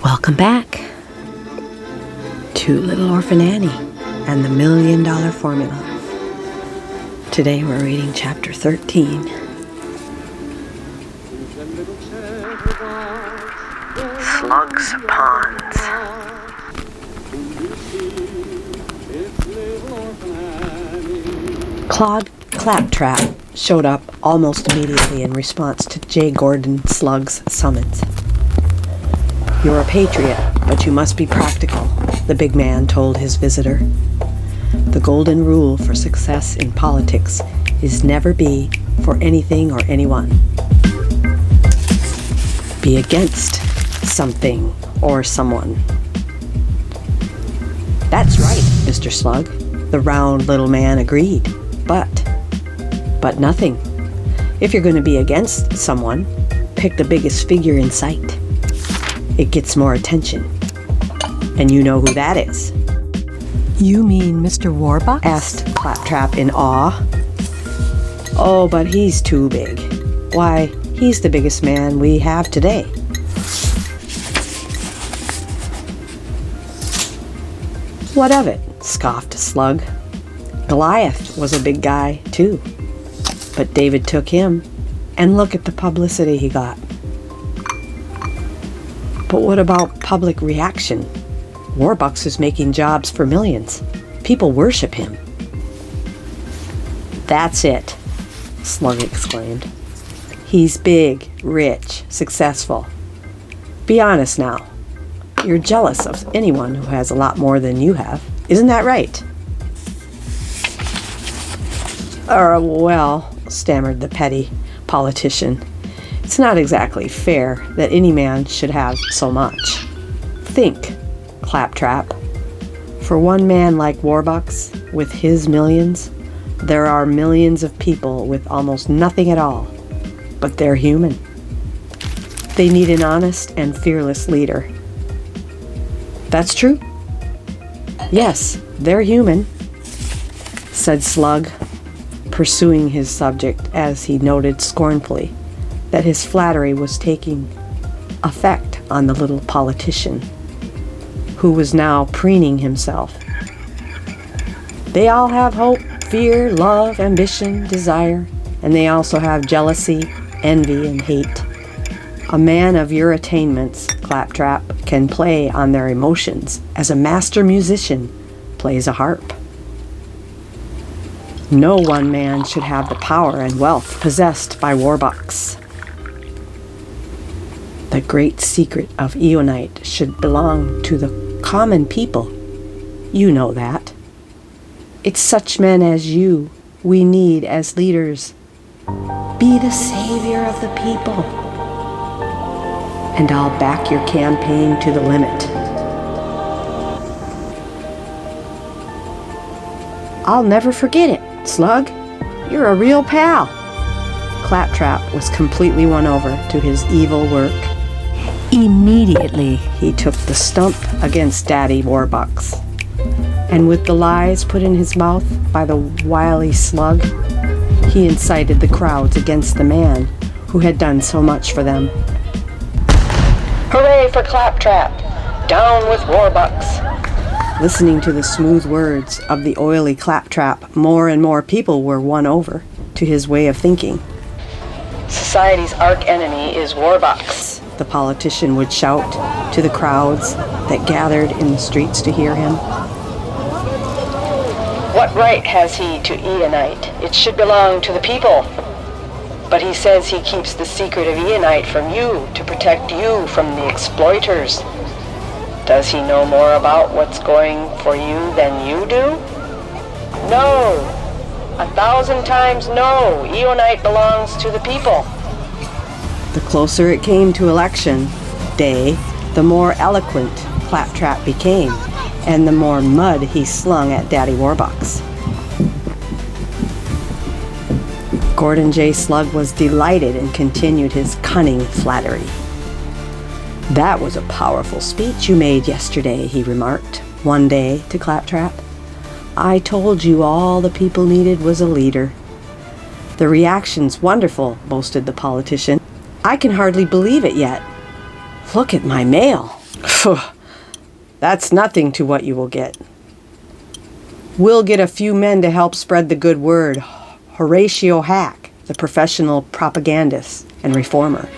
Welcome back to Little Orphan Annie and the $1 Million Formula. Today we're reading chapter 13. Slug'S Ponds. Claude Claptrap showed up almost immediately in response to J. Gordon Slug'S summons. "You're a patriot, but you must be practical," the big man told his visitor. "The golden rule for success in politics is never be for anything or anyone. Be against something or someone." "That's right, Mr. Slug," the round little man agreed. But nothing. If you're going to be against someone, pick the biggest figure in sight. It gets more attention. And you know who that is. "You mean Mr. Warbucks?" asked Claptrap in awe. "Oh, but he's too big. Why, he's the biggest man we have today." "What of it?" scoffed Slug. "Goliath was a big guy, too. But David took him, and look at the publicity he got." "But what about public reaction? Warbucks is making jobs for millions. People worship him." "That's it," Slug exclaimed. "He's big, rich, successful. Be honest now. You're jealous of anyone who has a lot more than you have. Isn't that right?" Well," stammered the petty politician, "it's not exactly fair that any man should have so much. Think, Claptrap. For one man like Warbucks, with his millions, there are millions of people with almost nothing at all, but they're human. They need an honest and fearless leader." "That's true. Yes, they're human," said Slug, pursuing his subject as he noted scornfully that his flattery was taking effect on the little politician, who was now preening himself. "They all have hope, fear, love, ambition, desire, and they also have jealousy, envy, and hate. A man of your attainments, Claptrap, can play on their emotions as a master musician plays a harp. No one man should have the power and wealth possessed by Warbucks. The great secret of Eonite should belong to the common people. You know that. It's such men as you we need as leaders. Be the savior of the people. And I'll back your campaign to the limit." "I'll never forget it, Slug. You're a real pal." Claptrap was completely won over to his evil work. Immediately, he took the stump against Daddy Warbucks, and with the lies put in his mouth by the wily Slug, he incited the crowds against the man who had done so much for them. "Hooray for Claptrap! Down with Warbucks!" Listening to the smooth words of the oily Claptrap, more and more people were won over to his way of thinking. "Society's arch-enemy is Warbucks," the politician would shout to the crowds that gathered in the streets to hear him. "What right has he to Eonite? It should belong to the people. But he says he keeps the secret of Eonite from you to protect you from the exploiters. Does he know more about what's going for you than you do? No! 1,000 times no! Eonite belongs to the people." The closer it came to election day, the more eloquent Claptrap became, and the more mud he slung at Daddy Warbucks. Gordon J. Slug was delighted and continued his cunning flattery. "That was a powerful speech you made yesterday," he remarked one day to Claptrap. "I told you all the people needed was a leader." "The reaction's wonderful," boasted the politician. "I can hardly believe it yet. Look at my mail." Phew, that's nothing to what you will get. We'll get a few men to help spread the good word. Horatio Hack, the professional propagandist and reformer.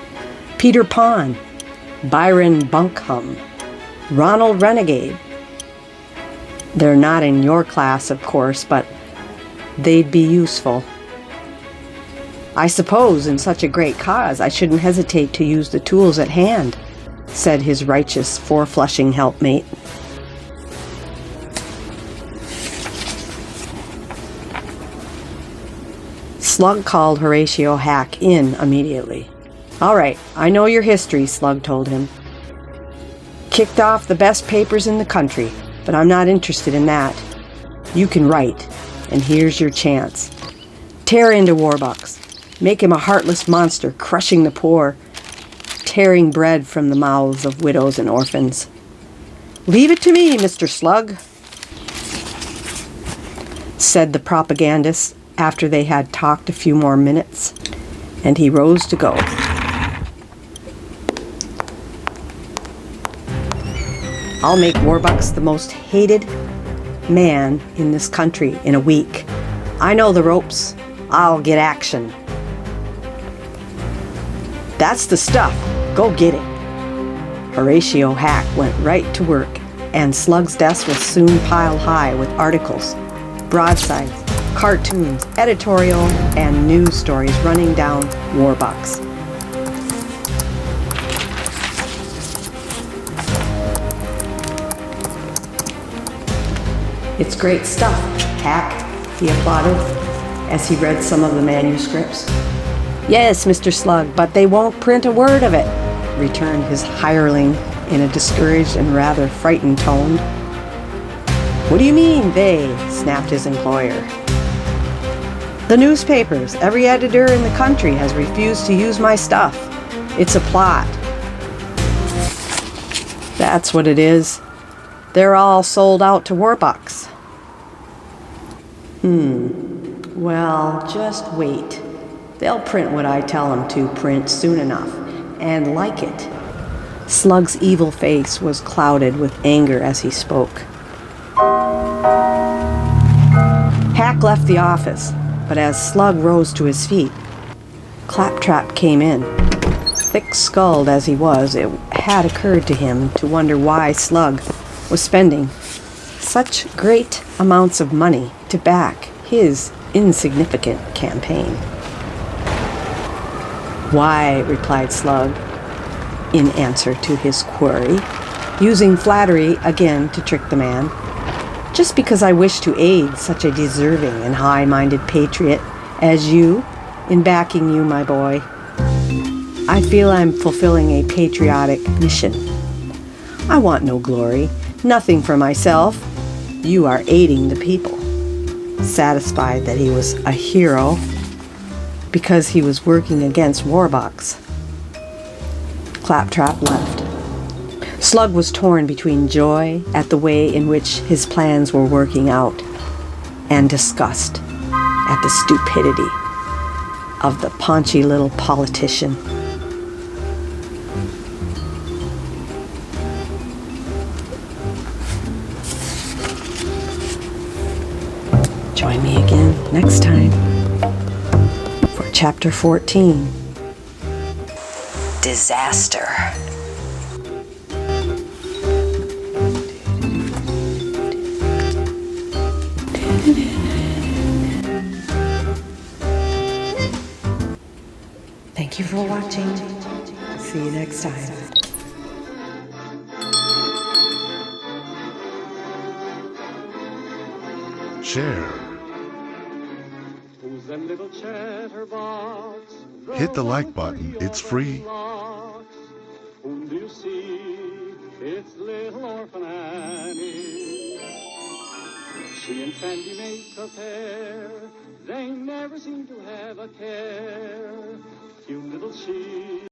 Peter Pond, Byron Bunkham, Ronald Renegade. They're not in your class, of course, but they'd be useful. I suppose in such a great cause I shouldn't hesitate to use the tools at hand, said his righteous, four-flushing helpmate. Slug called Horatio Hack in immediately. All right, I know your history, Slug told him. Kicked off the best papers in the country, but I'm not interested in that. You can write, and here's your chance. Tear into Warbucks. Make him a heartless monster, crushing the poor, tearing bread from the mouths of widows and orphans. Leave it to me, Mr. Slug, said the propagandist after they had talked a few more minutes, and he rose to go. I'll make Warbucks the most hated man in this country in a week. I know the ropes. I'll get action. That's the stuff. Go get it. Horatio Hack went right to work, and Slug's desk was soon piled high with articles, broadsides, cartoons, editorial, and news stories running down Warbucks. It's great stuff, Hack, he applauded as he read some of the manuscripts. Yes, Mr. Slug, but they won't print a word of it, returned his hireling in a discouraged and rather frightened tone. What do you mean, they? Snapped his employer. The newspapers, every editor in the country has refused to use my stuff. It's a plot. That's what it is. They're all sold out to Warbucks. Well, just wait. They'll print what I tell them to print soon enough, and like it. Slug's evil face was clouded with anger as he spoke. Hack left the office, but as Slug rose to his feet, Claptrap came in. Thick-skulled as he was, it had occurred to him to wonder why Slug was spending such great amounts of money to back his insignificant campaign. Why, replied Slug, in answer to his query, using flattery again to trick the man. Just because I wish to aid such a deserving and high-minded patriot as you in backing you, my boy. I feel I'm fulfilling a patriotic mission. I want no glory, nothing for myself. You are aiding the people. Satisfied that he was a hero because he was working against Warbucks, Claptrap left. Slug was torn between joy at the way in which his plans were working out and disgust at the stupidity of the paunchy little politician. Join me again next time for Chapter 14, Disaster. Thank you for watching. See you next time. Share. Hit the like button, it's free. Whom do you see? It's little Orphan Annie. She and Sandy make a pair. They never seem to have a care. Cute little she.